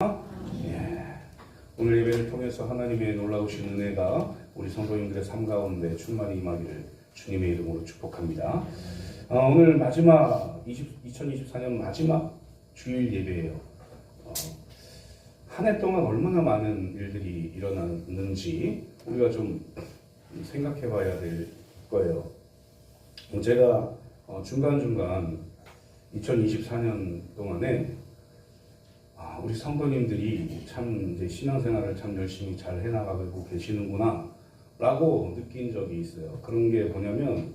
예. 오늘 예배를 통해서 하나님의 놀라우신 은혜가 우리 성도님들의 삶 가운데 충만히 임하기를 주님의 이름으로 축복합니다. 오늘 마지막 2024년 마지막 주일 예배예요. 한 해 동안 얼마나 많은 일들이 일어났는지 우리가 좀 생각해 봐야 될 거예요. 제가 중간중간 2024년 동안에 우리 성도님들이 참 이제 신앙생활을 참 열심히 잘 해나가고 계시는구나 라고 느낀 적이 있어요. 그런 게 뭐냐면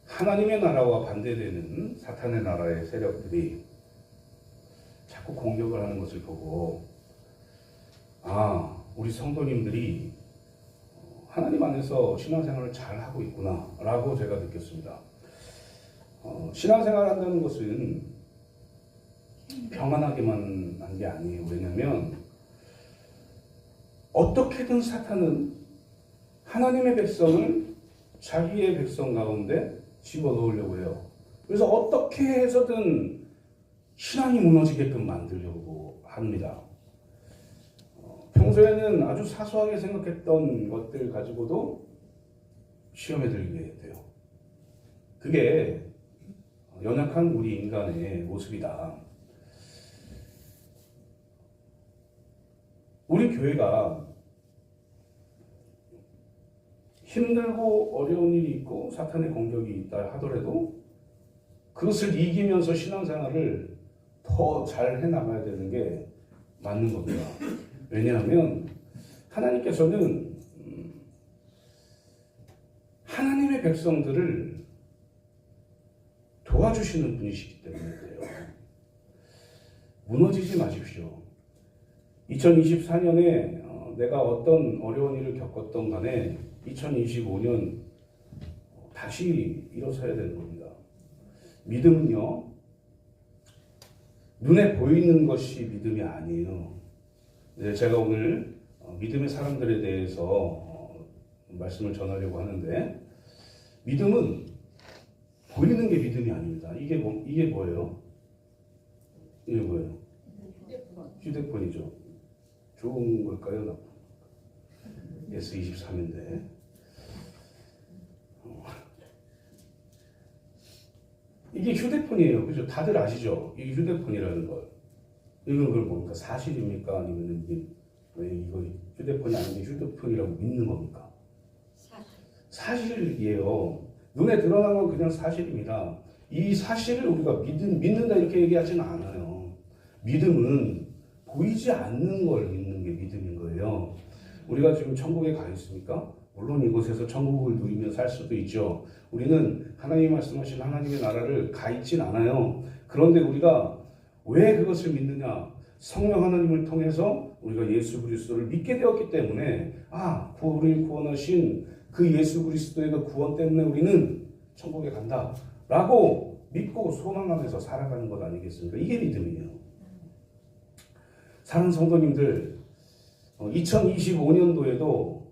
하나님의 나라와 반대되는 사탄의 나라의 세력들이 자꾸 공격을 하는 것을 보고 우리 성도님들이 하나님 안에서 신앙생활을 잘 하고 있구나 라고 제가 느꼈습니다. 신앙생활 한다는 것은 평안하게만 한 게 아니에요. 왜냐하면 어떻게든 사탄은 하나님의 백성을 자기의 백성 가운데 집어넣으려고 해요. 그래서 어떻게 해서든 신앙이 무너지게끔 만들려고 합니다. 평소에는 아주 사소하게 생각했던 것들 가지고도 시험에 들게 돼요. 그게 연약한 우리 인간의 모습이다. 우리 교회가 힘들고 어려운 일이 있고 사탄의 공격이 있다 하더라도 그것을 이기면서 신앙생활을 더 잘 해나가야 되는 게 맞는 겁니다. 왜냐하면 하나님께서는 하나님의 백성들을 도와주시는 분이시기 때문에 그래요. 무너지지 마십시오. 2024년에 내가 어떤 어려운 일을 겪었던 간에 2025년 다시 일어서야 되는 겁니다. 믿음은요, 눈에 보이는 것이 믿음이 아니에요. 제가 오늘 믿음의 사람들에 대해서 말씀을 전하려고 하는데, 믿음은 보이는 게 믿음이 아닙니다. 이게 뭐예요? 이게 뭐예요? 휴대폰이죠. 좋은 걸까요? 나쁜 걸까요? S23인데. 이게 휴대폰이에요. 그죠? 다들 아시죠? 이게 휴대폰이라는 걸. 이건 그걸 뭡니까? 사실입니까? 아니면 왜 이거 휴대폰이 아닌데 휴대폰이라고 믿는 겁니까? 사실이에요. 눈에 드러난 건 그냥 사실입니다. 이 사실을 우리가 믿는다 이렇게 얘기하지는 않아요. 믿음은 보이지 않는 걸 믿는 게 믿음인 거예요. 우리가 지금 천국에 가 있습니까? 물론 이곳에서 천국을 누리며 살 수도 있죠. 우리는 하나님이 말씀하신 하나님의 나라를 가 있진 않아요. 그런데 우리가 왜 그것을 믿느냐? 성령 하나님을 통해서 우리가 예수 그리스도를 믿게 되었기 때문에 우리를 구원하신 그 예수 그리스도의 그 구원 때문에 우리는 천국에 간다 라고 믿고 소망하면서 살아가는 것 아니겠습니까? 이게 믿음이에요. 사랑하는 성도님들, 2025년도에도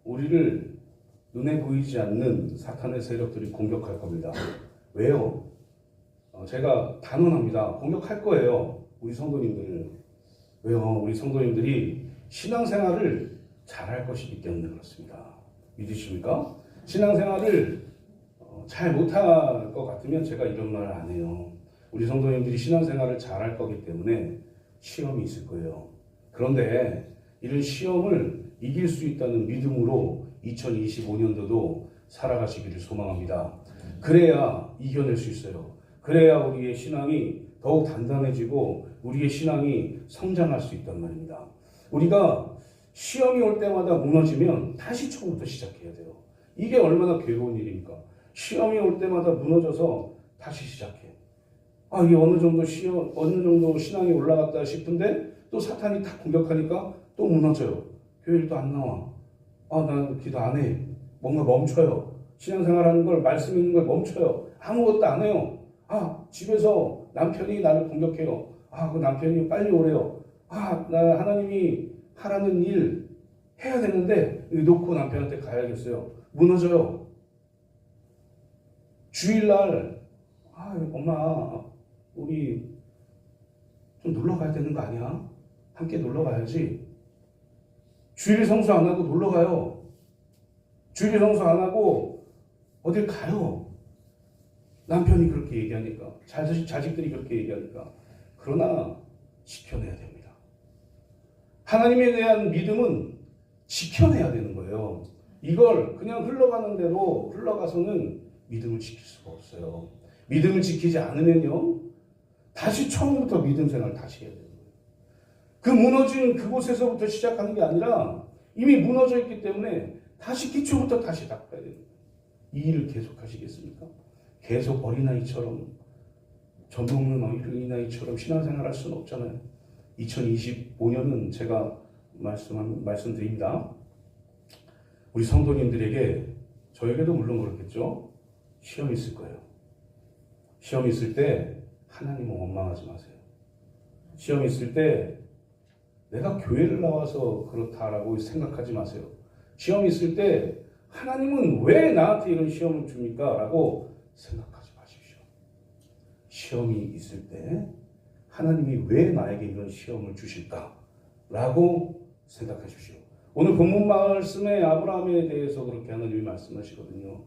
우리를 눈에 보이지 않는 사탄의 세력들이 공격할 겁니다. 왜요? 제가 단언합니다. 공격할 거예요. 우리 성도님들을. 왜요? 우리 성도님들이 신앙생활을 잘할 것이기 때문에 그렇습니다. 믿으십니까? 신앙생활을 잘 못할 것 같으면 제가 이런 말을 안 해요. 우리 성도님들이 신앙생활을 잘할 거기 때문에 시험이 있을 거예요. 그런데 이런 시험을 이길 수 있다는 믿음으로 2025년도도 살아가시기를 소망합니다. 그래야 이겨낼 수 있어요. 그래야 우리의 신앙이 더욱 단단해지고 우리의 신앙이 성장할 수 있단 말입니다. 우리가 시험이 올 때마다 무너지면 다시 처음부터 시작해야 돼요. 이게 얼마나 괴로운 일입니까? 시험이 올 때마다 무너져서 다시 시작해. 이게 어느 정도 신앙이 올라갔다 싶은데 또 사탄이 다 공격하니까 또 무너져요. 교회를 안 나와. 난 기도 안 해. 뭔가 멈춰요. 신앙생활하는 걸, 말씀 있는 걸 멈춰요. 아무것도 안 해요. 집에서 남편이 나를 공격해요. 그 남편이 빨리 오래요. 나 하나님이 하라는 일 해야 되는데 놓고 남편한테 가야겠어요. 무너져요. 주일날 엄마 우리 좀 놀러 가야 되는 거 아니야? 함께 놀러 가야지. 주일 성수 안 하고 놀러 가요. 주일 성수 안 하고 어딜 가요. 남편이 그렇게 얘기하니까, 자식들이 그렇게 얘기하니까. 그러나 지켜내야 됩니다. 하나님에 대한 믿음은 지켜내야 되는 거예요. 이걸 그냥 흘러가는 대로 흘러가서는 믿음을 지킬 수가 없어요. 믿음을 지키지 않으면요, 다시 처음부터 믿음 생활을 다시 해야 돼요. 그 무너진 그곳에서부터 시작하는 게 아니라 이미 무너져 있기 때문에 다시 기초부터 다시 닦아야 됩니다. 이 일을 계속 하시겠습니까? 계속 어린아이처럼, 젖먹는 어린아이처럼 신앙생활 할 수는 없잖아요. 2025년은 제가 말씀드립니다. 우리 성도님들에게, 저에게도 물론 그렇겠죠. 시험이 있을 거예요. 시험이 있을 때 하나님은 원망하지 마세요. 시험이 있을 때 내가 교회를 나와서 그렇다라고 생각하지 마세요. 시험이 있을 때 하나님은 왜 나한테 이런 시험을 줍니까? 라고 생각하지 마십시오. 시험이 있을 때 하나님이 왜 나에게 이런 시험을 주실까? 라고 생각하십시오. 오늘 본문 말씀에 아브라함에 대해서 그렇게 하나님이 말씀하시거든요.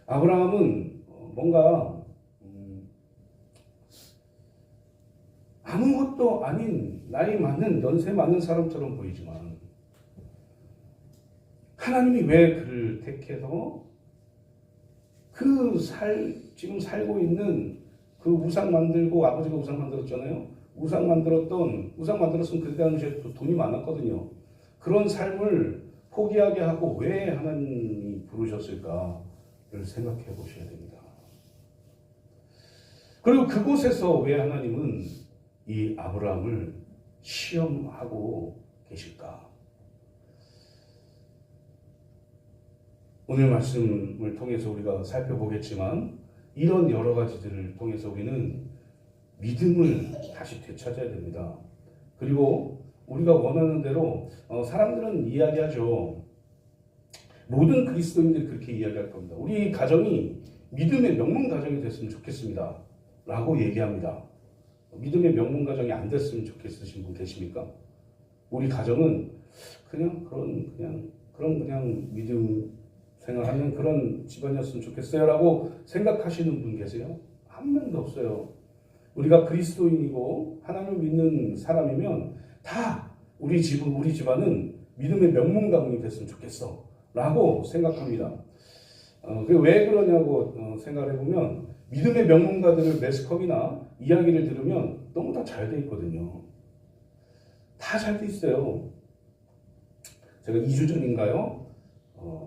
아브라함은 뭔가 아무것도 아닌 나이 많은, 연세 많은 사람처럼 보이지만 하나님이 왜 그를 택해서 지금 살고 있는 그 우상 만들고, 아버지가 우상 만들었잖아요. 우상 만들었으면 그때 당시에 돈이 많았거든요. 그런 삶을 포기하게 하고 왜 하나님이 부르셨을까를 생각해 보셔야 됩니다. 그리고 그곳에서 왜 하나님은 이 아브라함을 시험하고 계실까? 오늘 말씀을 통해서 우리가 살펴보겠지만 이런 여러 가지들을 통해서 우리는 믿음을 다시 되찾아야 됩니다. 그리고 우리가 원하는 대로 사람들은 이야기하죠. 모든 그리스도인들이 그렇게 이야기할 겁니다. 우리 가정이 믿음의 명문 가정이 됐으면 좋겠습니다. 라고 얘기합니다. 믿음의 명문 가정이 안 됐으면 좋겠으신 분 계십니까? 우리 가정은 그냥 믿음 생활하는 그런 집안이었으면 좋겠어요 라고 생각하시는 분 계세요? 한 명도 없어요. 우리가 그리스도인이고 하나님을 믿는 사람이면 다 우리 집안은 믿음의 명문 가문이 됐으면 좋겠어 라고 생각합니다. 그게 왜 그러냐고 생각을 해보면 믿음의 명문가들을 매스컴이나 이야기를 들으면 너무 다 잘 돼 있거든요. 다 잘 돼 있어요. 제가 2주 전인가요?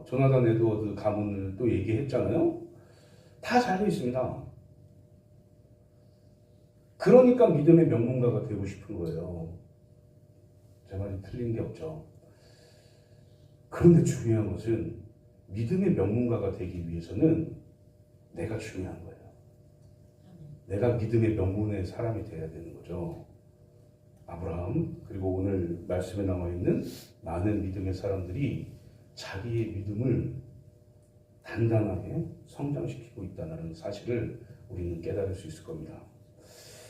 조나단 에드워드 가문을 또 얘기했잖아요. 다 잘 돼 있습니다. 그러니까 믿음의 명문가가 되고 싶은 거예요. 제 말이 틀린 게 없죠. 그런데 중요한 것은 믿음의 명문가가 되기 위해서는 내가 중요한 거예요. 내가 믿음의 명문의 사람이 되어야 되는 거죠. 아브라함, 그리고 오늘 말씀에 나와 있는 많은 믿음의 사람들이 자기의 믿음을 단단하게 성장시키고 있다는 사실을 우리는 깨달을 수 있을 겁니다.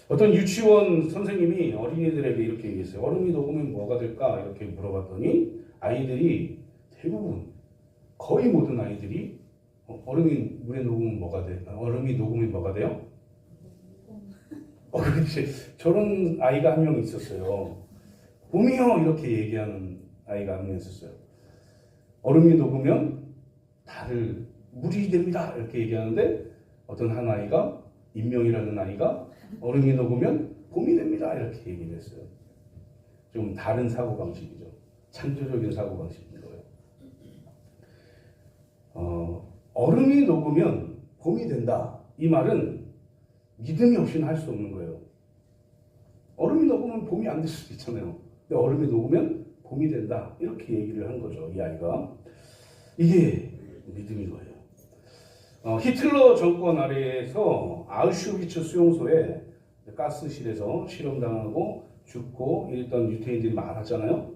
어떤 유치원 선생님이 어린이들에게 이렇게 얘기했어요. 얼음이 녹으면 뭐가 될까? 이렇게 물어봤더니 아이들이 대부분, 거의 모든 아이들이 얼음이 물에 녹으면 뭐가 돼? 얼음이 녹으면 뭐가 돼요? 그렇지. 저런 아이가 한 명 있었어요. 봄이요! 이렇게 얘기하는 아이가 한 명 있었어요. 얼음이 녹으면 물이 됩니다. 이렇게 얘기하는데 어떤 한 아이가, 임명이라는 아이가 얼음이 녹으면 봄이 됩니다. 이렇게 얘기를 했어요. 좀 다른 사고방식이죠. 창조적인 사고방식인 거예요. 얼음이 녹으면 봄이 된다. 이 말은 믿음이 없이는 할 수 없는 거예요. 얼음이 녹으면 봄이 안 될 수도 있잖아요. 근데 얼음이 녹으면 봄이 된다. 이렇게 얘기를 한 거죠. 이 아이가. 이게 믿음인 거예요. 히틀러 정권 아래에서 아우슈비츠 수용소에 가스실에서 실험당하고 죽고 이랬던 유태인들이 많았잖아요.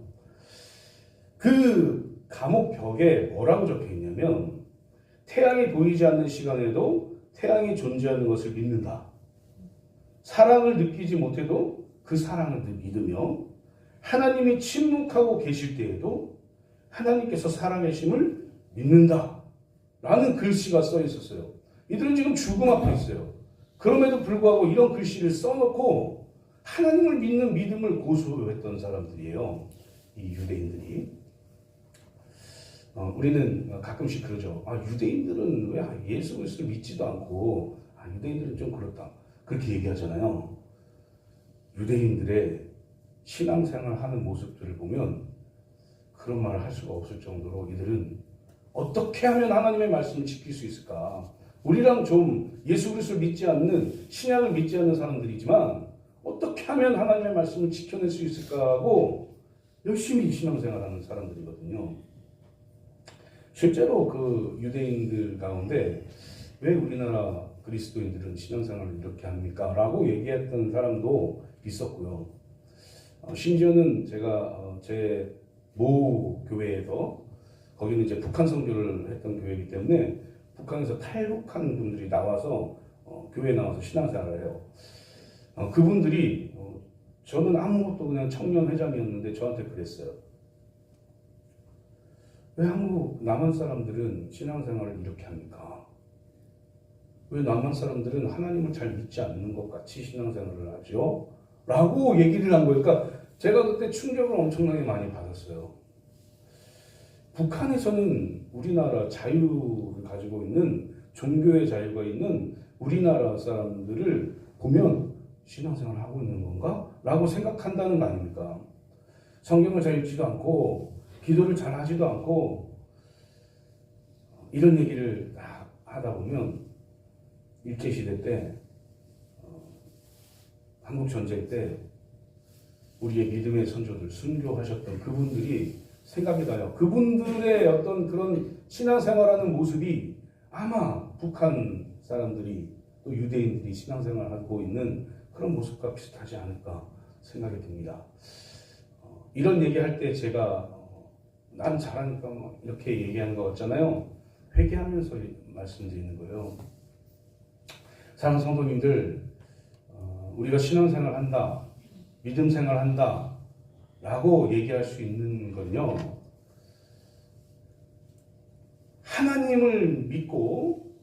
그 감옥 벽에 뭐라고 적혀 있냐면 태양이 보이지 않는 시간에도 태양이 존재하는 것을 믿는다. 사랑을 느끼지 못해도 그 사랑을 믿으며 하나님이 침묵하고 계실 때에도 하나님께서 살아계심을 믿는다 라는 글씨가 써 있었어요. 이들은 지금 죽음 앞에 있어요. 그럼에도 불구하고 이런 글씨를 써놓고 하나님을 믿는 믿음을 고수했던 사람들이에요. 이 유대인들이. 우리는 가끔씩 그러죠. 유대인들은 왜 예수 그리스도를 믿지도 않고 유대인들은 좀 그렇다. 그렇게 얘기하잖아요. 유대인들의 신앙생활 하는 모습들을 보면 그런 말을 할 수가 없을 정도로 이들은 어떻게 하면 하나님의 말씀을 지킬 수 있을까? 우리랑 좀 예수 그리스도를 믿지 않는, 신약을 믿지 않는 사람들이지만 어떻게 하면 하나님의 말씀을 지켜낼 수 있을까 하고 열심히 신앙생활하는 사람들이거든요. 실제로 그 유대인들 가운데 왜 우리나라 그리스도인들은 신앙생활을 이렇게 합니까? 라고 얘기했던 사람도 있었고요. 심지어는 제가 제 모 교회에서, 거기는 이제 북한 선교를 했던 교회이기 때문에 북한에서 탈북한 분들이 나와서 교회에 나와서 신앙생활을 해요. 그분들이 저는 아무것도 그냥 청년 회장이었는데 저한테 그랬어요. 왜 한국 남한 사람들은 신앙생활을 이렇게 합니까? 왜 남한 사람들은 하나님을 잘 믿지 않는 것 같이 신앙생활을 하죠? 라고 얘기를 한 거예요. 그러니까 제가 그때 충격을 엄청나게 많이 받았어요. 북한에서는 우리나라 자유를 가지고 있는, 종교의 자유가 있는 우리나라 사람들을 보면 신앙생활을 하고 있는 건가? 라고 생각한다는 거 아닙니까? 성경을 잘 읽지도 않고 기도를 잘 하지도 않고 이런 얘기를 하다 보면 일제시대 때 한국전쟁 때 우리의 믿음의 선조들, 순교하셨던 그분들이 생각이 나요. 그분들의 어떤 그런 신앙생활하는 모습이 아마 북한 사람들이 또 유대인들이 신앙생활하고 있는 그런 모습과 비슷하지 않을까 생각이 듭니다. 이런 얘기할 때 제가 난 잘하니까 이렇게 얘기하는 것 같잖아요. 회개하면서 말씀드리는 거예요. 사랑하는 성도님들, 우리가 신앙생활 한다, 믿음 생활 한다 라고 얘기할 수 있는 건요, 하나님을 믿고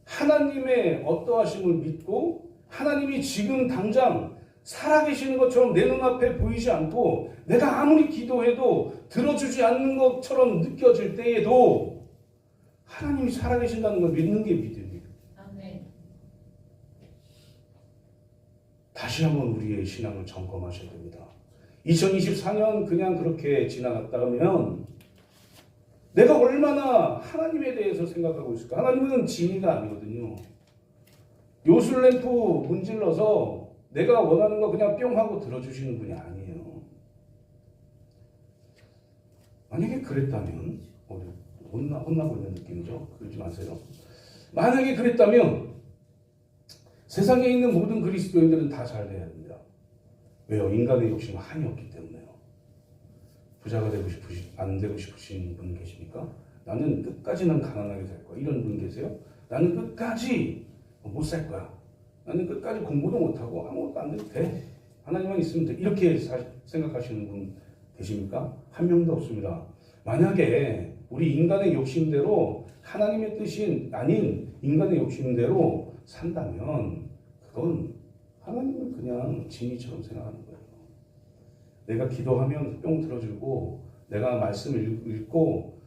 하나님의 어떠하심을 믿고 하나님이 지금 당장 살아계시는 것처럼 내 눈앞에 보이지 않고 내가 아무리 기도해도 들어주지 않는 것처럼 느껴질 때에도 하나님이 살아계신다는 걸 믿는 게 믿음이에요. 다시 한번 우리의 신앙을 점검하셔야 됩니다. 2024년 그냥 그렇게 지나갔다면 내가 얼마나 하나님에 대해서 생각하고 있을까? 하나님은 진리가 아니거든요. 요술램프 문질러서 내가 원하는 거 그냥 뿅 하고 들어주시는 분이 아니에요. 만약에 그랬다면, 혼나고 있는 느낌이죠? 그러지 마세요. 만약에 그랬다면 세상에 있는 모든 그리스도인들은 다 잘 돼야 됩니다. 왜요? 인간의 욕심은 한이 없기 때문에요. 부자가 안 되고 싶으신 분 계십니까? 나는 끝까지는 가난하게 살 거야. 이런 분 계세요? 나는 끝까지 못 살 거야. 나는 끝까지 공부도 못하고 아무것도 안 돼도 돼. 하나님만 있으면 돼. 이렇게 생각하시는 분 계십니까? 한 명도 없습니다. 만약에 우리 인간의 욕심대로 하나님의 뜻이 아닌 인간의 욕심대로 산다면 그건 하나님은 그냥 진이처럼 생각하는 거예요. 내가 기도하면 뿅 들어주고 내가 말씀을 읽고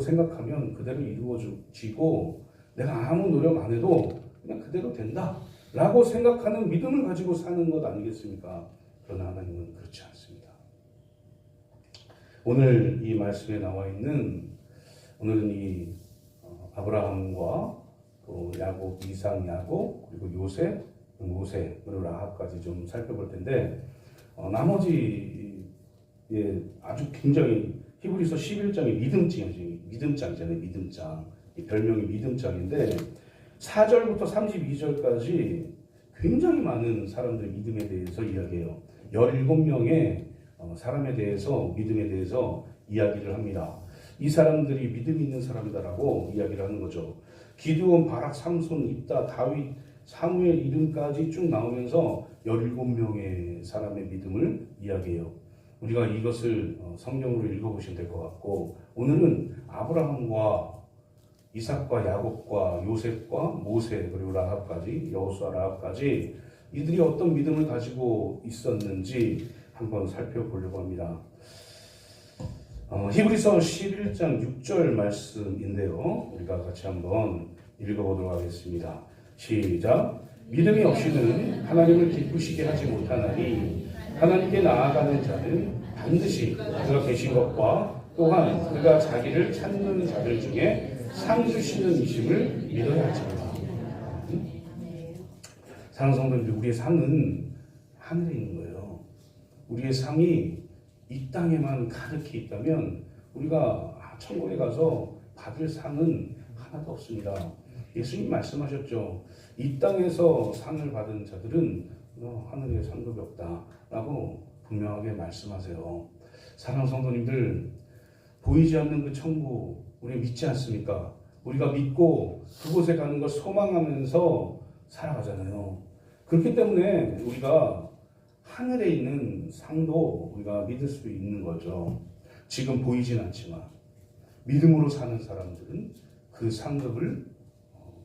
생각하면 그대로 이루어지고 내가 아무 노력 안 해도 그냥 그대로 된다 라고 생각하는 믿음을 가지고 사는 것 아니겠습니까? 그러나 하나님은 그렇지 않습니다. 오늘 이 말씀에 나와 있는, 오늘은 이 아브라함과 또 야곱, 이삭, 야곱, 그리고 요셉, 모세, 그리고 라합까지 좀 살펴볼 텐데, 나머지 아주 굉장히 히브리서 11장이 믿음장이잖아요. 믿음장. 별명이 믿음장인데 4절부터 32절까지 굉장히 많은 사람들의 믿음에 대해서 이야기해요. 17명의 사람에 대해서, 믿음에 대해서 이야기를 합니다. 이 사람들이 믿음 있는 사람이다라고 이야기를 하는 거죠. 기드온, 바락, 삼손, 입다, 다윗, 사무엘 이름까지 쭉 나오면서 17명의 사람의 믿음을 이야기해요. 우리가 이것을 성경으로 읽어보시면 될 것 같고, 오늘은 아브라함과 이삭과 야곱과 요셉과 모세 그리고 라합까지, 여호수아 라합까지 이들이 어떤 믿음을 가지고 있었는지 한번 살펴보려고 합니다. 히브리서 11장 6절 말씀인데요. 우리가 같이 한번 읽어보도록 하겠습니다. 시작. 믿음이 없이는 하나님을 기쁘시게 하지 못하나니 하나님께 나아가는 자는 반드시 그가 계신 것과 또한 그가 자기를 찾는 자들 중에 상 주시는 이심을 믿어야 하지만, 사랑하는 성도님들, 우리의 상은 하늘에 있는 거예요. 우리의 상이 이 땅에만 가득히 있다면 우리가 천국에 가서 받을 상은 하나도 없습니다. 예수님 말씀하셨죠. 이 땅에서 상을 받은 자들은 하늘에 상급이 없다라고 분명하게 말씀하세요. 사랑하는 성도님들, 보이지 않는 그 천국 우리 믿지 않습니까? 우리가 믿고 그곳에 가는 걸 소망하면서 살아가잖아요. 그렇기 때문에 우리가 하늘에 있는 상도 우리가 믿을 수 있는 거죠. 지금 보이진 않지만 믿음으로 사는 사람들은 그 상급을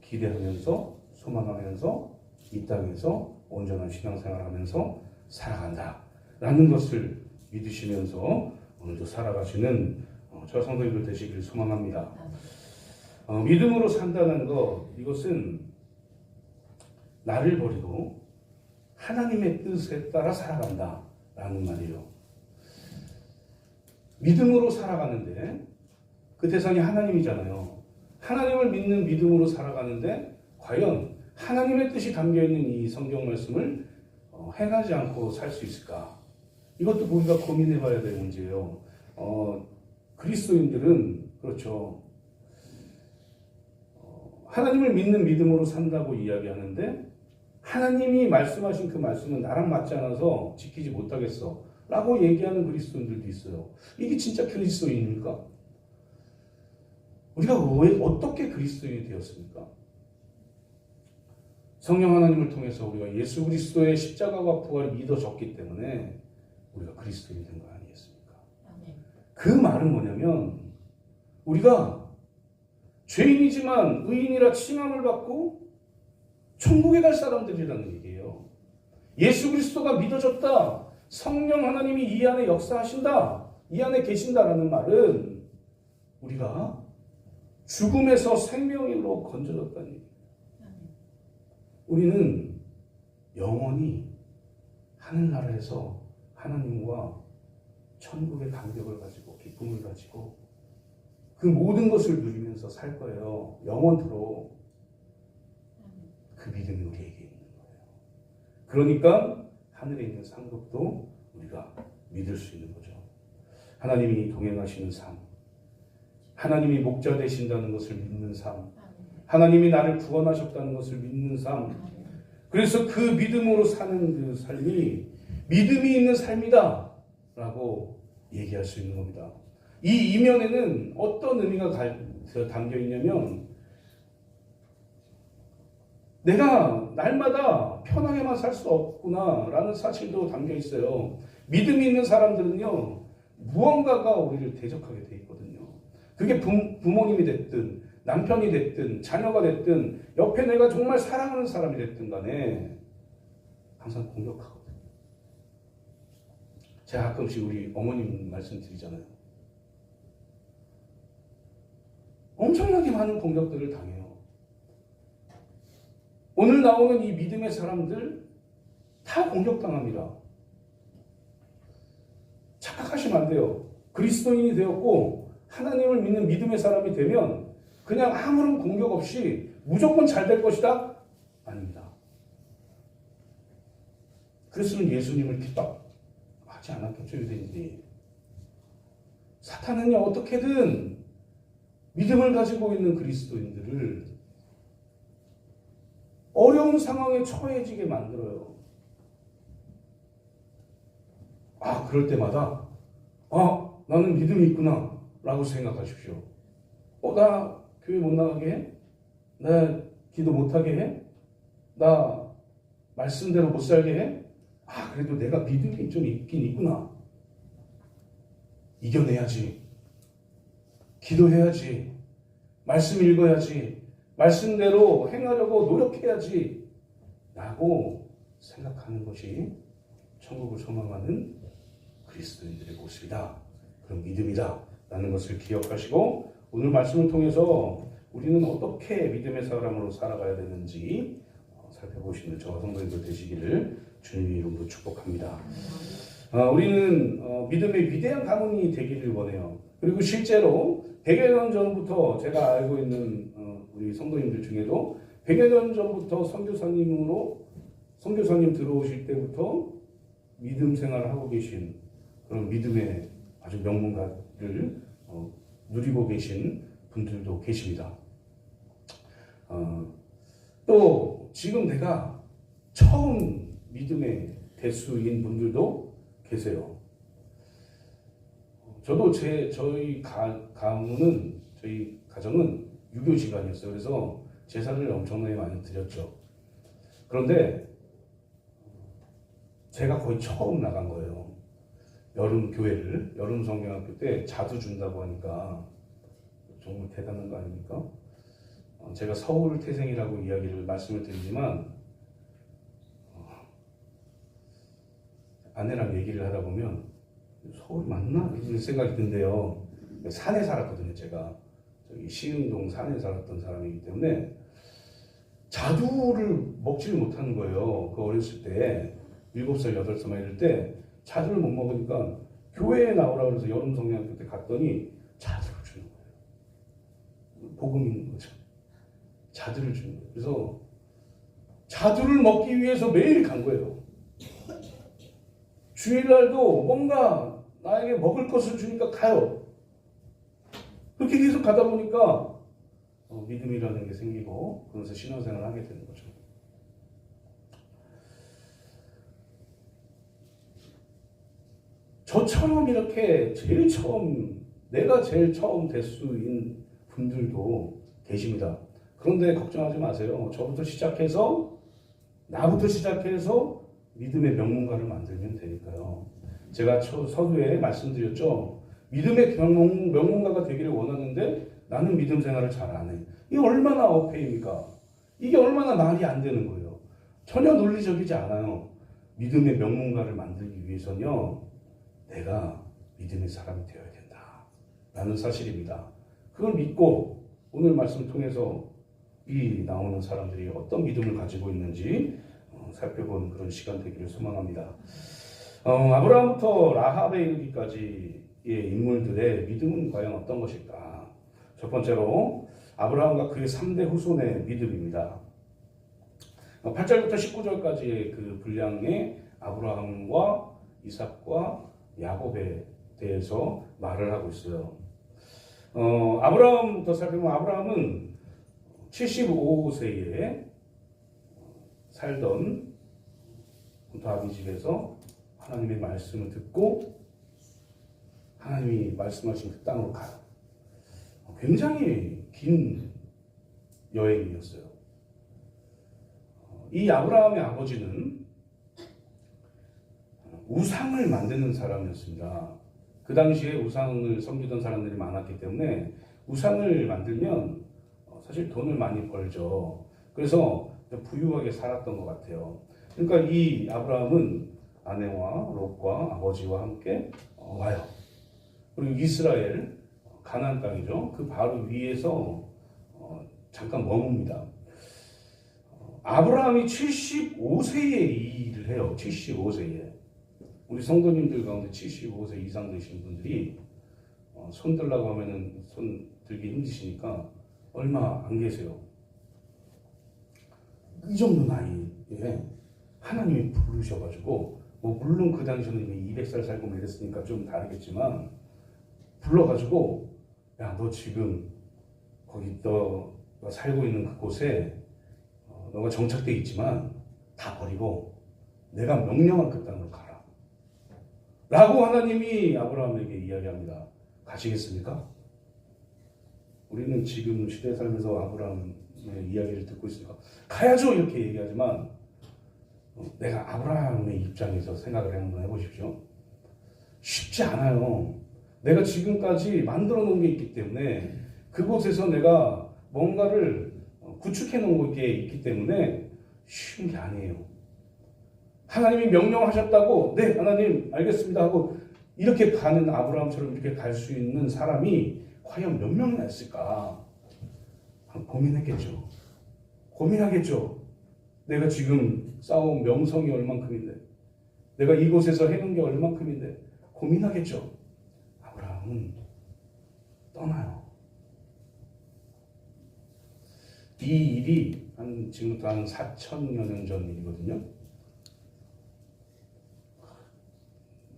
기대하면서 소망하면서 이 땅에서 온전한 신앙생활을 하면서 살아간다라는 것을 믿으시면서 오늘도 살아가시는 저 성도님들 되시길 소망합니다. 믿음으로 산다는 것, 이것은 나를 버리고 하나님의 뜻에 따라 살아간다라는 말이에요. 믿음으로 살아가는데 그 대상이 하나님이잖아요. 하나님을 믿는 믿음으로 살아가는데 과연 하나님의 뜻이 담겨있는 이 성경 말씀을 행하지 않고 살 수 있을까? 이것도 우리가 고민해 봐야 될 문제예요. 그리스도인들은 그렇죠. 하나님을 믿는 믿음으로 산다고 이야기하는데 하나님이 말씀하신 그 말씀은 나랑 맞지 않아서 지키지 못하겠어 라고 얘기하는 그리스도인들도 있어요. 이게 진짜 그리스도인입니까? 우리가 왜 어떻게 그리스도인이 되었습니까? 성령 하나님을 통해서 우리가 예수 그리스도의 십자가와 부활이 믿어졌기 때문에 우리가 그리스도인이 된 거 아니겠습니까? 그 말은 뭐냐면 우리가 죄인이지만 의인이라 칭함을 받고 천국에 갈 사람들이라는 얘기예요. 예수 그리스도가 믿어졌다. 성령 하나님이 이 안에 역사하신다. 이 안에 계신다라는 말은 우리가 죽음에서 생명으로 건져졌다는 얘기예요. 우리는 영원히 하늘나라에서 하나님과 천국의 감격을 가지고 기쁨을 가지고 그 모든 것을 누리면서 살 거예요. 영원토록. 그 믿음이 우리에게 있는 거예요. 그러니까 하늘에 있는 상급도 우리가 믿을 수 있는 거죠. 하나님이 동행하시는 삶, 하나님이 목자 되신다는 것을 믿는 삶, 하나님이 나를 구원하셨다는 것을 믿는 삶, 그래서 그 믿음으로 사는 그 삶이 믿음이 있는 삶이다 라고 얘기할 수 있는 겁니다. 이 이면에는 어떤 의미가 담겨 있냐면 내가 날마다 편하게만 살 수 없구나 라는 사실도 담겨 있어요. 믿음이 있는 사람들은요, 무언가가 우리를 대적하게 돼 있거든요. 그게 부모님이 됐든 남편이 됐든 자녀가 됐든 옆에 내가 정말 사랑하는 사람이 됐든 간에 항상 공격하거든요. 제가 가끔씩 우리 어머님 말씀드리잖아요. 엄청나게 많은 공격들을 당해요. 오늘 나오는 이 믿음의 사람들 다 공격당합니다. 착각하시면 안 돼요. 그리스도인이 되었고 하나님을 믿는 믿음의 사람이 되면 그냥 아무런 공격 없이 무조건 잘 될 것이다? 아닙니다. 그래서는 예수님을 핍박하지 않았겠죠, 유대인들이. 사탄은요, 어떻게든 믿음을 가지고 있는 그리스도인들을 어려운 상황에 처해지게 만들어요. 그럴 때마다 나는 믿음이 있구나 라고 생각하십시오. 나 교회 못 나가게 해? 나 기도 못하게 해? 나 말씀대로 못 살게 해? 그래도 내가 믿음이 좀 있긴 있구나. 이겨내야지. 기도해야지. 말씀 읽어야지. 말씀대로 행하려고 노력해야지. 라고 생각하는 것이 천국을 소망하는 그리스도인들의 모습이다. 그런 믿음이다. 라는 것을 기억하시고 오늘 말씀을 통해서 우리는 어떻게 믿음의 사람으로 살아가야 되는지 살펴보시는 저와 성도님들 되시기를 주님의 이름으로 축복합니다. 우리는 믿음의 위대한 가문이 되기를 원해요. 그리고 실제로 100여 년 전부터 제가 알고 있는 우리 성도님들 중에도 100여 년 전부터 선교사님 들어오실 때부터 믿음 생활을 하고 계신 그런 믿음의 아주 명문가를 누리고 계신 분들도 계십니다. 또 지금 내가 처음 믿음의 대수인 분들도 계세요. 저도 저희 가문은 저희 가정은 유교 집안이었어요. 그래서 제사를 엄청나게 많이 드렸죠. 그런데 제가 거의 처음 나간 거예요. 여름 성경학교 때 자두 준다고 하니까 정말 대단한 거 아닙니까? 제가 서울 태생이라고 말씀을 드리지만 아내랑 얘기를 하다 보면 서울 맞나? 이런 생각이 든대요. 산에 살았거든요. 제가 저기 시흥동 산에 살았던 사람이기 때문에 자두를 먹지를 못하는 거예요. 그 어렸을 때 7살, 8살 막 이럴 때 자두를 못 먹으니까 교회에 나오라고 해서 여름 성경학교 때 갔더니 자두를 주는 거예요. 복음 있는 거죠. 자두를 주는 거예요. 그래서 자두를 먹기 위해서 매일 간 거예요. 주일날도 뭔가 나에게 먹을 것을 주니까 가요. 그렇게 계속 가다 보니까 믿음이라는 게 생기고 그러면서 신앙생활을 하게 되는 거죠. 저처럼 이렇게 내가 제일 처음 대수인 분들도 계십니다. 그런데 걱정하지 마세요. 나부터 시작해서 믿음의 명문가를 만들면 되니까요. 제가 서두에 말씀드렸죠. 믿음의 명문가가 되기를 원하는데 나는 믿음 생활을 잘 안 해. 이게 얼마나 어폐입니까? 이게 얼마나 말이 안 되는 거예요. 전혀 논리적이지 않아요. 믿음의 명문가를 만들기 위해서는요. 내가 믿음의 사람이 되어야 된다. 라는 사실입니다. 그걸 믿고 오늘 말씀을 통해서 이 나오는 사람들이 어떤 믿음을 가지고 있는지 살펴보는 그런 시간 되기를 소망합니다. 아브라함부터 라합에 이르기까지의 인물들의 믿음은 과연 어떤 것일까? 첫 번째로 아브라함과 그의 3대 후손의 믿음입니다. 8절부터 19절까지의 그 분량의 아브라함과 이삭과 야곱에 대해서 말을 하고 있어요. 아브라함부터 살펴보면 아브라함은 75세에 살던 다윗 집에서 하나님의 말씀을 듣고 하나님이 말씀하신 그 땅으로 가요. 굉장히 긴 여행이었어요. 이 아브라함의 아버지는 우상을 만드는 사람이었습니다. 그 당시에 우상을 섬기던 사람들이 많았기 때문에 우상을 만들면 사실 돈을 많이 벌죠. 그래서 부유하게 살았던 것 같아요. 그러니까 이 아브라함은 아내와 롯과 아버지와 함께 와요. 그리고 이스라엘 가나안 땅이죠. 그 바로 위에서 잠깐 머뭅니다. 아브라함이 75세에 이 일을 해요. 75세에. 우리 성도님들 가운데 75세 이상 되신 분들이 손 들라고 하면은 손 들기 힘드시니까 얼마 안 계세요. 이 정도 나이에 하나님이 부르셔가지고 물론 그 당시에는 이미 200살 살고 이랬으니까 좀 다르겠지만 불러가지고 야, 너 지금 거기 너가 살고 있는 그곳에 너가 정착돼 있지만 다 버리고 내가 명령한 그 땅으로 가라 라고 하나님이 아브라함에게 이야기합니다. 가시겠습니까? 우리는 지금 시대에 살면서 아브라함의 이야기를 듣고 있으니까 가야죠 이렇게 얘기하지만 내가 아브라함의 입장에서 생각을 한번 해보십시오. 쉽지 않아요. 내가 지금까지 만들어 놓은 게 있기 때문에 그곳에서 내가 뭔가를 구축해 놓은 게 있기 때문에 쉬운 게 아니에요. 하나님이 명령하셨다고 네 하나님 알겠습니다 하고 이렇게 가는 아브라함처럼 이렇게 갈 수 있는 사람이 과연 몇 명이나 있을까? 고민했겠죠. 고민하겠죠. 내가 지금 쌓아온 명성이 얼만큼인데 내가 이곳에서 해놓은 게 얼만큼인데 고민하겠죠. 아브라함은 떠나요. 이 일이 지금부터 한 4천여 년 전 일이거든요.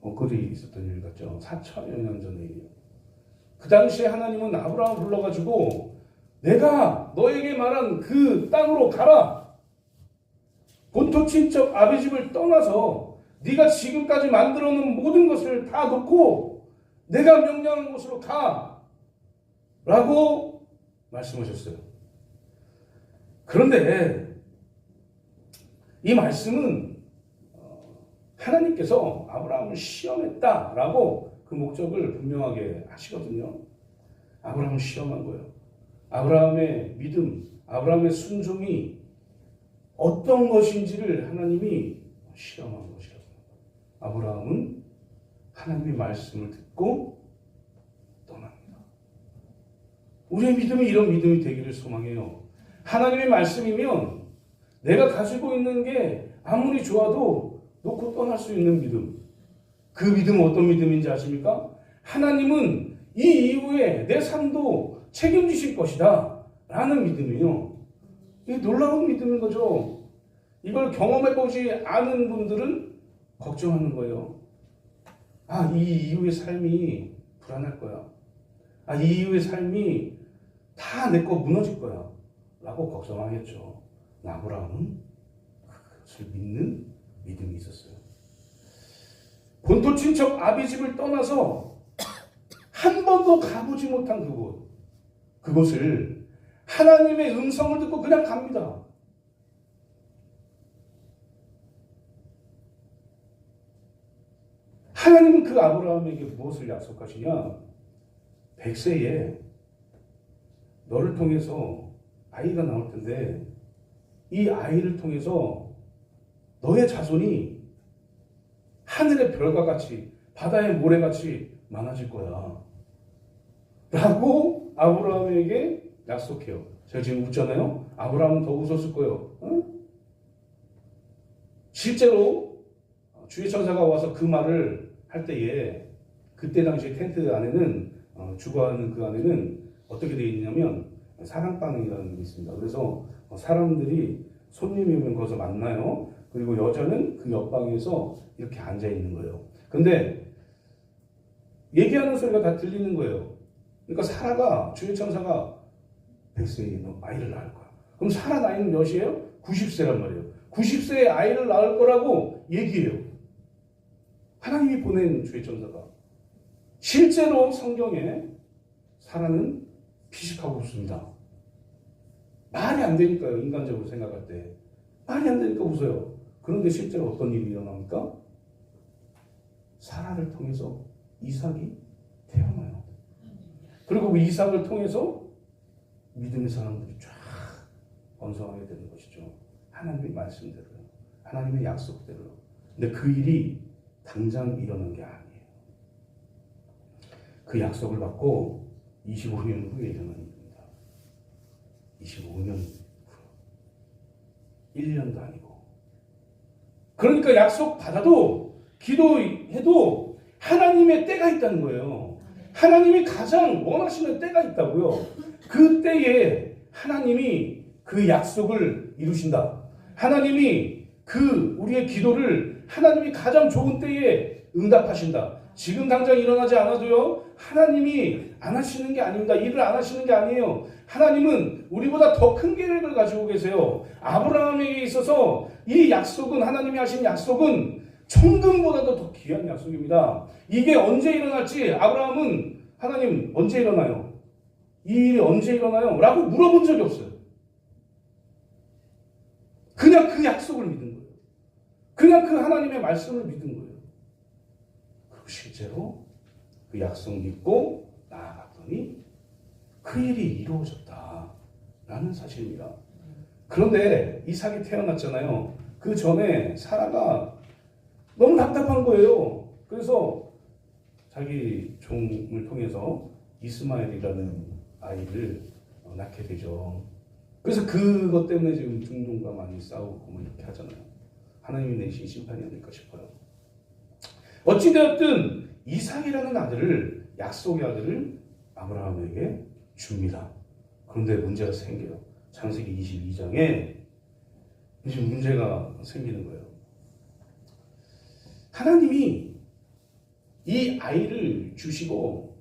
엊그제 있었던 일 같죠. 4천여 년 전의 일이에요. 그 당시에 하나님은 아브라함을 불러가지고 내가 너에게 말한 그 땅으로 가라. 본토 친척 아비 집을 떠나서 네가 지금까지 만들어 놓은 모든 것을 다 놓고 내가 명령한 곳으로 가. 라고 말씀하셨어요. 그런데 이 말씀은 하나님께서 아브라함을 시험했다라고 그 목적을 분명하게 하시거든요. 아브라함을 시험한 거예요. 아브라함의 믿음, 아브라함의 순종이 어떤 것인지를 하나님이 시험한 것이라고. 아브라함은 하나님의 말씀을 듣고 떠납니다. 우리의 믿음이 이런 믿음이 되기를 소망해요. 하나님의 말씀이면 내가 가지고 있는 게 아무리 좋아도 놓고 떠날 수 있는 믿음. 그 믿음은 어떤 믿음인지 아십니까? 하나님은 이 이후에 내 삶도 책임지실 것이다 라는 믿음이에요. 이게 놀라운 믿음인 거죠. 이걸 경험해보지 않은 분들은 걱정하는 거예요. 아, 이 이후의 삶이 불안할 거야. 아, 이 이후의 삶이 다 내 거 무너질 거야 라고 걱정하겠죠. 아브라함은 그것을 믿는 믿음이 있었어요. 본토 친척 아비 집을 떠나서 한 번도 가보지 못한 그곳을 하나님의 음성을 듣고 그냥 갑니다. 하나님은 그 아브라함에게 무엇을 약속하시냐? 100세에 너를 통해서 아이가 나올 텐데 이 아이를 통해서 너의 자손이 하늘의 별과 같이 바다의 모래같이 많아질 거야 라고 아브라함에게 약속해요. 제가 지금 웃잖아요. 아브라함은 더 웃었을 거예요. 실제로 주의 천사가 와서 그 말을 할 때에 그때 당시 텐트 안에는 주거하는 그 안에는 어떻게 되어 있냐면 사랑방이라는 게 있습니다. 그래서 사람들이 손님이 오면 거기서 만나요. 그리고 여자는 그 옆방에서 이렇게 앉아 있는 거예요. 근데 얘기하는 소리가 다 들리는 거예요. 그러니까 사라가 주의 천사가 100세에 너 아이를 낳을 거야. 그럼 사라 나이는 몇이에요? 90세란 말이에요. 90세에 아이를 낳을 거라고 얘기해요. 하나님이 보낸 주의 천사가. 실제로 성경에 사라는 피식하고 웃습니다. 말이 안 되니까요. 인간적으로 생각할 때. 말이 안 되니까 웃어요. 그런데 실제로 어떤 일이 일어납니까? 사라를 통해서 이삭이 태어나요. 그리고 그 이삭을 통해서 믿음의 사람들이 쫙 번성하게 되는 것이죠. 하나님의 말씀대로요. 하나님의 약속대로요. 근데 그 일이 당장 일어난 게 아니에요. 그 약속을 받고 25년 후에 일어난 일입니다. 25년 후. 1년도 아니고. 그러니까 약속 받아도 기도해도 하나님의 때가 있다는 거예요. 하나님이 가장 원하시는 때가 있다고요. 그 때에 하나님이 그 약속을 이루신다. 하나님이 우리의 기도를 하나님이 가장 좋은 때에 응답하신다. 지금 당장 일어나지 않아도요. 하나님이 안 하시는 게 아닙니다. 일을 안 하시는 게 아니에요. 하나님은 우리보다 더 큰 계획을 가지고 계세요. 아브라함에게 있어서 이 약속은 하나님이 하신 약속은 천금보다도 더 귀한 약속입니다. 이게 언제 일어날지 아브라함은 하나님 언제 일어나요? 이 일이 언제 일어나요? 라고 물어본 적이 없어요. 그냥 그 약속을 믿은 거예요. 그냥 그 하나님의 말씀을 믿은 거예요. 그리고 실제로 그 약속 믿고 나아갔더니 그 일이 이루어졌다라는 사실입니다. 그런데 이삭이 태어났잖아요. 그 전에 사라가 너무 답답한 거예요. 그래서 자기 종을 통해서 이스마엘이라는 아이를 낳게 되죠. 그래서 그것 때문에 지금 중동과 많이 싸우고 뭐 이렇게 하잖아요. 하나님이 내신 심판이 아닐까 싶어요. 어찌되었든 이삭이라는 아들을, 약속의 아들을 아브라함에게 줍니다. 그런데 문제가 생겨요. 창세기 22장에 이제 문제가 생기는 거예요. 하나님이 이 아이를 주시고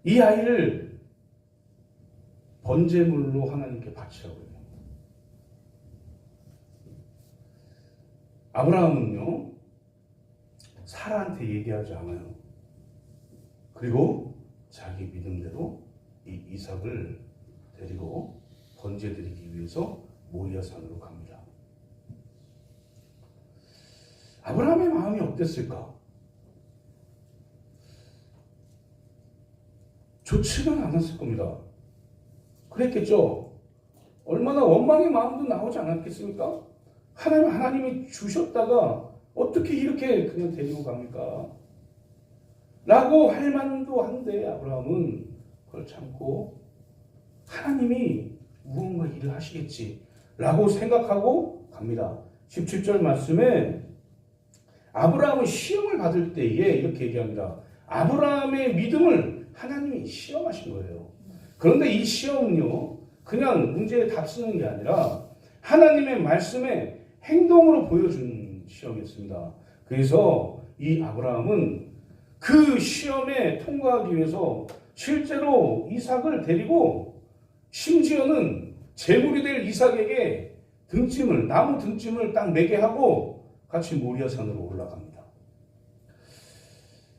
이 아이를 번제물로 하나님께 바치라고 해요. 아브라함은요, 사라한테 얘기하지 않아요. 그리고 자기 믿음대로 이 이삭을 데리고 번제 드리기 위해서 모리아산으로 갑니다. 아브라함의 마음이 어땠을까? 좋지는 않았을 겁니다. 그랬겠죠. 얼마나 원망의 마음도 나오지 않았겠습니까? 하나님이 주셨다가 어떻게 이렇게 그냥 데리고 갑니까? 라고 할 만도 한데 아브라함은 그걸 참고 하나님이 무언가 일을 하시겠지 라고 생각하고 갑니다. 17절 말씀에 아브라함은 시험을 받을 때에 이렇게 얘기합니다. 아브라함의 믿음을 하나님이 시험하신 거예요. 그런데 이 시험은요, 그냥 문제에 답 쓰는 게 아니라 하나님의 말씀에 행동으로 보여준 시험이었습니다. 그래서 이 아브라함은 그 시험에 통과하기 위해서 실제로 이삭을 데리고 심지어는 제물이 될 이삭에게 나무 등짐을 딱 매게 하고 같이 모리아산으로 올라갑니다.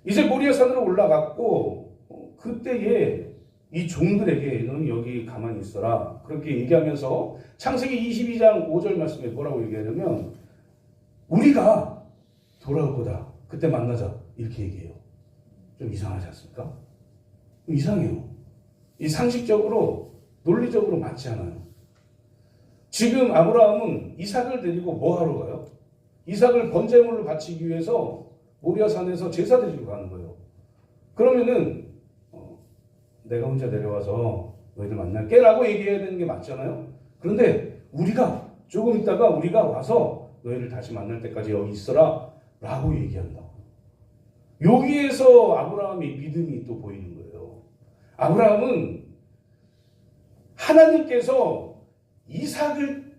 이제 모리아산으로 올라갔고 그때에 이 종들에게 너는 여기 가만히 있어라 그렇게 얘기하면서 창세기 22장 5절 말씀에 뭐라고 얘기하냐면 우리가 돌아올 거다. 그때 만나자. 이렇게 얘기해요. 좀 이상하지 않습니까? 이상해요. 이 상식적으로 논리적으로 맞지 않아요. 지금 아브라함은 이삭을 데리고 뭐 하러 가요? 이삭을 번제물로 바치기 위해서 모리아산에서 제사 드리러 가는 거예요. 그러면은 내가 혼자 내려와서 너희들 만날게 라고 얘기해야 되는 게 맞잖아요. 그런데 우리가 조금 있다가 우리가 와서 너희를 다시 만날 때까지 여기 있어라 라고 얘기한다. 여기에서 아브라함의 믿음이 또 보이는 거예요. 아브라함은 하나님께서 이삭을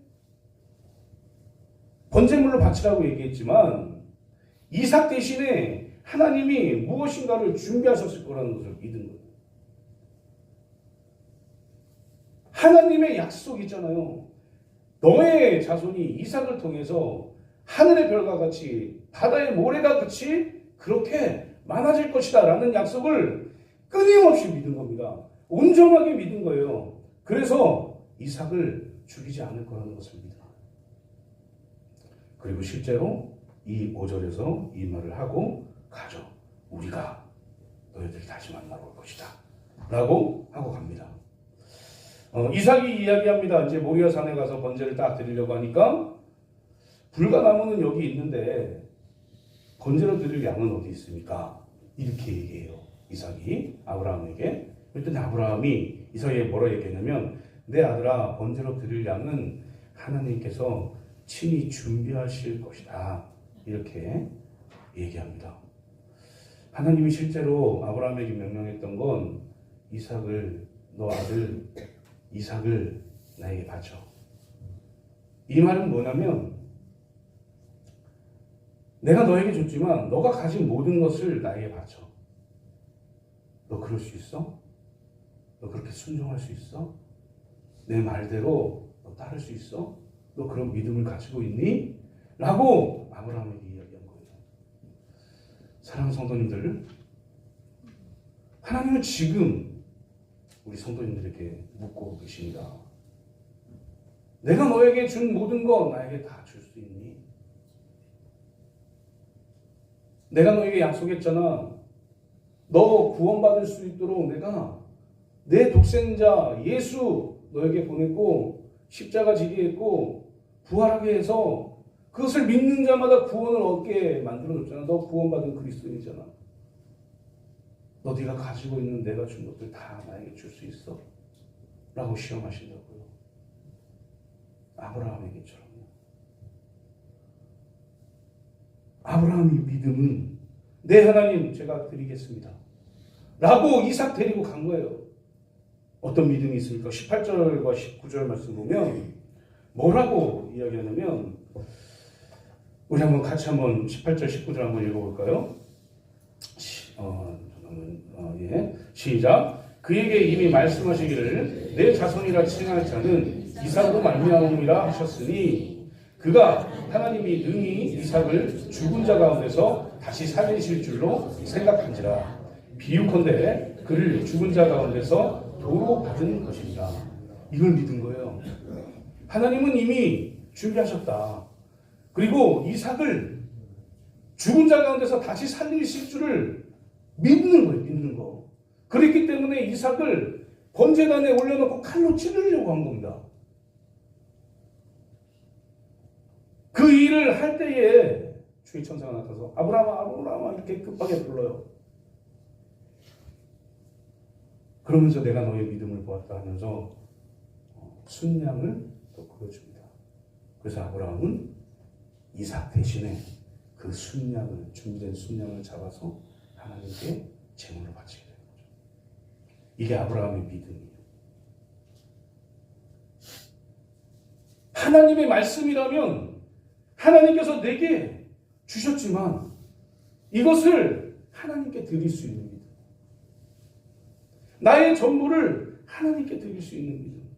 번제물로 바치라고 얘기했지만 이삭 대신에 하나님이 무엇인가를 준비하셨을 거라는 것을 믿은 거예요. 하나님의 약속이 있잖아요. 너의 자손이 이삭을 통해서 하늘의 별과 같이 바다의 모래가 같이 그렇게 많아질 것이다 라는 약속을 끊임없이 믿은 겁니다. 온전하게 믿은 거예요. 그래서 이삭을 죽이지 않을 거라는 것을 믿어요. 그리고 실제로 이 5절에서 이 말을 하고 가죠. 우리가 너희들 다시 만나러 올 것이다 라고 하고 갑니다. 이삭이 이야기합니다. 이제 모리아산에 가서 번제를 딱 드리려고 하니까 불가나무는 여기 있는데 번제로 드릴 양은 어디 있습니까? 이렇게 얘기해요. 이삭이 아브라함에게. 그랬더니 아브라함이 이삭에게 뭐라 얘기했냐면 내 아들아 번제로 드릴 양은 하나님께서 친히 준비하실 것이다. 이렇게 얘기합니다. 하나님이 실제로 아브라함에게 명령했던 건 이삭을 너 아들 이삭을 나에게 바쳐. 이 말은 뭐냐면 내가 너에게 줬지만 너가 가진 모든 것을 나에게 바쳐. 너 그럴 수 있어? 너 그렇게 순종할 수 있어? 내 말대로 너 따를 수 있어? 너 그런 믿음을 가지고 있니? 라고 아브라함에게 이야기한 거예요. 사랑하는 성도님들, 하나님은 지금 우리 성도님들에게 묻고 계십니다. 내가 너에게 준 모든 거 나에게 다 줄 수 있니? 내가 너에게 약속했잖아. 너 구원받을 수 있도록 내가 내 독생자 예수 너에게 보냈고 십자가 지게 했고 부활하게 해서 그것을 믿는 자마다 구원을 얻게 만들어줬잖아. 너 구원받은 그리스도인이잖아. 너 네가 가지고 있는 내가 준 것들 다 나에게 줄 수 있어? 라고 시험하신다고요. 아브라함에게처럼요. 아브라함의 믿음은 네 하나님 제가 드리겠습니다. 라고 이삭 데리고 간 거예요. 어떤 믿음이 있습니까? 18절과 19절 말씀 보면 뭐라고 이야기하냐면 우리 한번 같이 한번 18절 19절 한번 읽어볼까요? 시작. 그에게 이미 말씀하시기를 내 자손이라 칭할 자는 이삭으로 말미암음이라 하셨으니 그가 하나님이 능히 이삭을 죽은 자 가운데서 다시 살리실 줄로 생각한지라. 비유컨대 그를 죽은 자 가운데서 도로 받은 것입니다. 이걸 믿은 거예요. 하나님은 이미 준비하셨다. 그리고 이삭을 죽은 자 가운데서 다시 살리실 줄을 믿는 거예요. 믿는 거. 그렇기 때문에 이삭을 번제단에 올려놓고 칼로 찌르려고 한 겁니다. 그 일을 할 때에 주의 천사가 나타나서 아브라함아 아브라함아 이렇게 급하게 불러요. 그러면서 내가 너의 믿음을 보았다 하면서 순양을 또 보여줍니다. 그래서 아브라함은 이삭 대신에 그 순양을 준비된 순양을 잡아서 하나님께 제물로 바치게 되는 거죠. 이게 아브라함의 믿음이에요. 하나님의 말씀이라면 하나님께서 내게 주셨지만 이것을 하나님께 드릴 수 있는 믿음. 나의 전부를 하나님께 드릴 수 있는 믿음.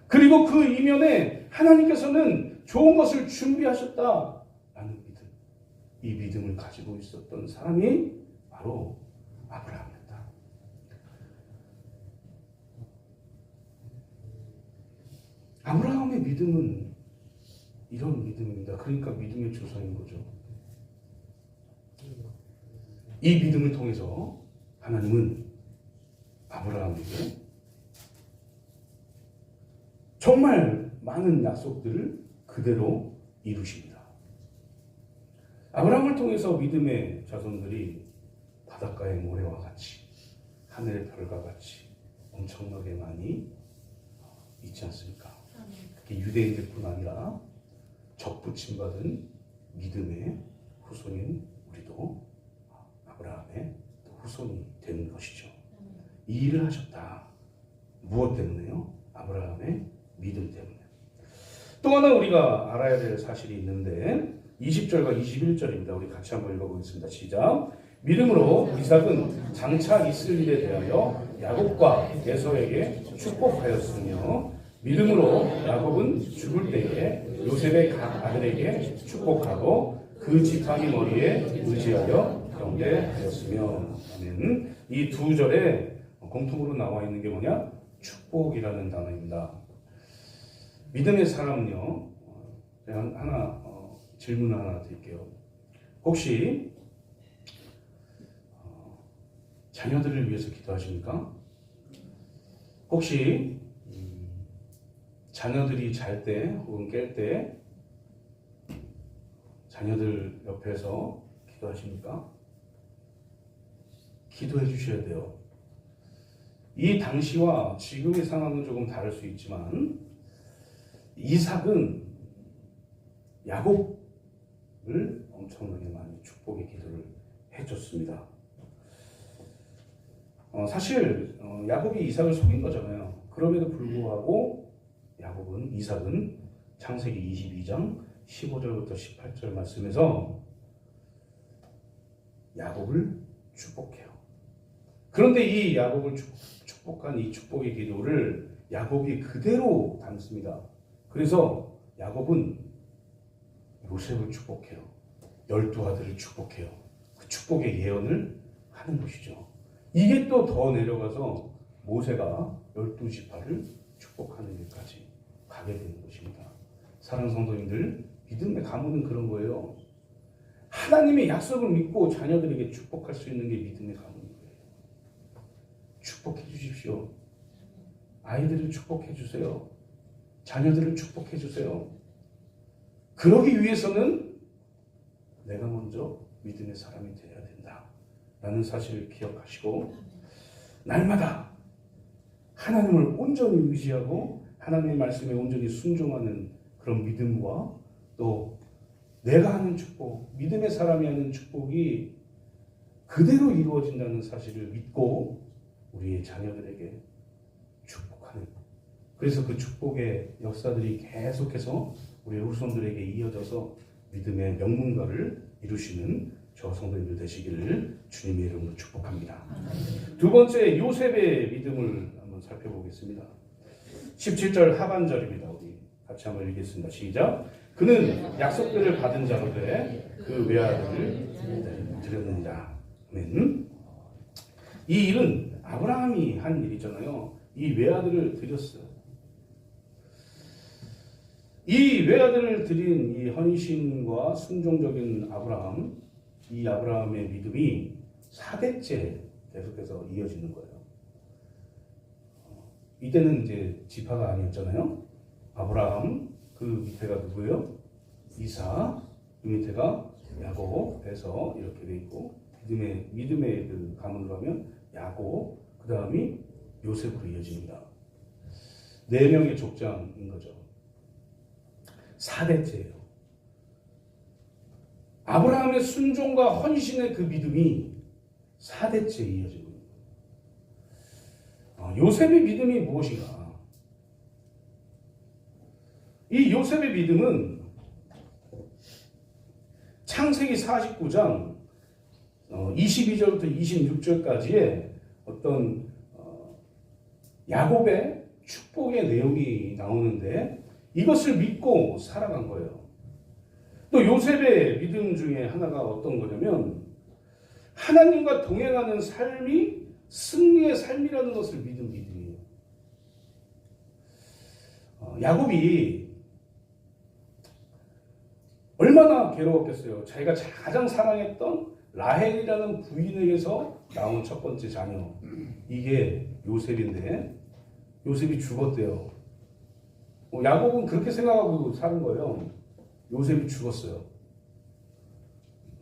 그리고 그 이면에 하나님께서는 좋은 것을 준비하셨다라는 믿음. 이 믿음을 가지고 있었던 사람이 바로 아브라함이었다. 아브라함의 믿음은 이런 믿음입니다. 그러니까 믿음의 조상인 거죠. 이 믿음을 통해서 하나님은 아브라함에게 정말 많은 약속들을 그대로 이루십니다. 아브라함을 통해서 믿음의 자손들이 바닷가의 모래와 같이 하늘의 별과 같이 엄청나게 많이 있지 않습니까? 특히 유대인들뿐 아니라 적부침받은 믿음의 후손인 우리도 아브라함의 후손이 되는 것이죠. 이 일을 하셨다. 무엇 때문에요? 아브라함의 믿음 때문에. 또 하나 우리가 알아야 될 사실이 있는데 20절과 21절입니다. 우리 같이 한번 읽어보겠습니다. 시작. 믿음으로 이삭은 장차 있을 일에 대하여 야곱과 에서에게 축복하였으며 믿음으로 야곱은 죽을 때에 요셉의 각 아들에게 축복하고 그 지팡이 머리에 의지하여 경배하였으며. 아멘. 이 두 절에 공통으로 나와 있는 게 뭐냐? 축복이라는 단어입니다. 믿음의 사람은요, 제가 하나 질문을 하나 드릴게요. 혹시 자녀들을 위해서 기도하십니까? 혹시 자녀들이 잘 때 혹은 깰 때 자녀들 옆에서 기도하십니까? 기도해 주셔야 돼요. 이 당시와 지금의 상황은 조금 다를 수 있지만 이삭은 야곱을 엄청나게 많이 축복의 기도를 해줬습니다. 사실 야곱이 이삭을 속인 거잖아요. 그럼에도 불구하고 이삭은 창세기 22장 15절부터 18절 말씀에서 야곱을 축복해요. 그런데 이 야곱을 축복한 이 축복의 기도를 야곱이 그대로 담습니다. 그래서 야곱은 요셉을 축복해요. 12아들을 축복해요. 그 축복의 예언을 하는 것이죠. 이게 또 더 내려가서 모세가 12지파를 축복하는 일까지 가게 되는 것입니다. 사랑하는 성도님들, 믿음의 가문은 그런 거예요. 하나님의 약속을 믿고 자녀들에게 축복할 수 있는 게 믿음의 가문인 거예요. 축복해 주십시오. 아이들을 축복해 주세요. 자녀들을 축복해 주세요. 그러기 위해서는 내가 먼저 믿음의 사람이 되어야 된다 라는 사실을 기억하시고, 날마다 하나님을 온전히 의지하고 하나님의 말씀에 온전히 순종하는 그런 믿음과, 또 내가 하는 축복, 믿음의 사람이 하는 축복이 그대로 이루어진다는 사실을 믿고 우리의 자녀들에게 축복하는, 그래서 그 축복의 역사들이 계속해서 우리 후손들에게 이어져서 믿음의 명문가를 이루시는 저 성도님들 되시기를 주님의 이름으로 축복합니다. 두 번째, 요셉의 믿음을 한번 살펴보겠습니다. 17절 하반절입니다. 우리 같이 한번 읽겠습니다. 시작. 그는 약속들을 받은 자로 돼 그 외아들을 드렸느니라. 아멘. 이 일은 아브라함이 한 일이잖아요. 이 외아들을 드렸어요. 이 외아들을 드린 이 헌신과 순종적인 아브라함, 이 아브라함의 믿음이 4대째 계속해서 이어지는 거예요. 이때는 이제 지파가 아니었잖아요. 아브라함, 그 밑에가 누구예요? 이삭, 그 밑에가 야곱 해서 이렇게 돼 있고, 믿음의 그 가문으로 하면 야곱, 그 다음이 요셉으로 이어집니다. 4명의 족장인 거죠. 4대째예요. 아브라함의 순종과 헌신의 그 믿음이 4대째 이어지고 있는 거예요. 요셉의 믿음이 무엇인가? 이 요셉의 믿음은 창세기 49장 22절부터 26절까지의 어떤 야곱의 축복의 내용이 나오는데, 이것을 믿고 살아간 거예요. 또 요셉의 믿음 중에 하나가 어떤 거냐면, 하나님과 동행하는 삶이 승리의 삶이라는 것을 믿은 믿음이에요. 야곱이 얼마나 괴로웠겠어요. 자기가 가장 사랑했던 라헬이라는 부인에게서 나온 첫 번째 자녀, 이게 요셉인데, 요셉이 죽었대요. 야곱은 그렇게 생각하고 사는 거예요. 요셉이 죽었어요.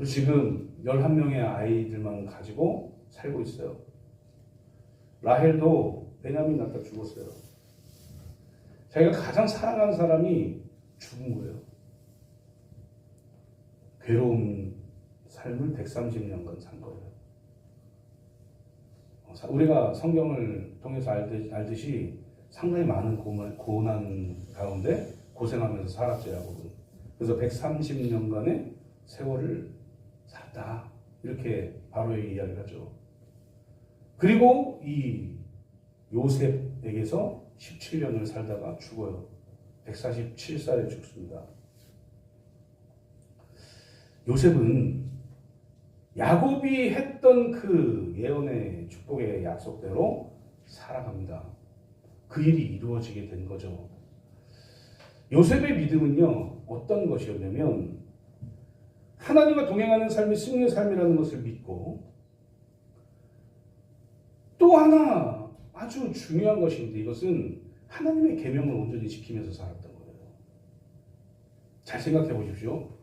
지금 11명의 아이들만 가지고 살고 있어요. 라헬도 베냐민 낳다 죽었어요. 자기가 가장 사랑하는 사람이 죽은 거예요. 괴로운 삶을 130년간 산 거예요. 우리가 성경을 통해서 알듯이 상당히 많은 고난 가운데 고생하면서 살았죠, 야곱은. 그래서 130년간의 세월을 살았다, 이렇게 바로의 이야기를 하죠. 그리고 이 요셉에게서 17년을 살다가 죽어요. 147살에 죽습니다. 요셉은 야곱이 했던 그 예언의 축복의 약속대로 살아갑니다. 그 일이 이루어지게 된 거죠. 요셉의 믿음은요, 어떤 것이었냐면, 하나님과 동행하는 삶이 승리의 삶이라는 것을 믿고, 또 하나 아주 중요한 것인데, 이것은 하나님의 계명을 온전히 지키면서 살았던 거예요. 잘 생각해 보십시오.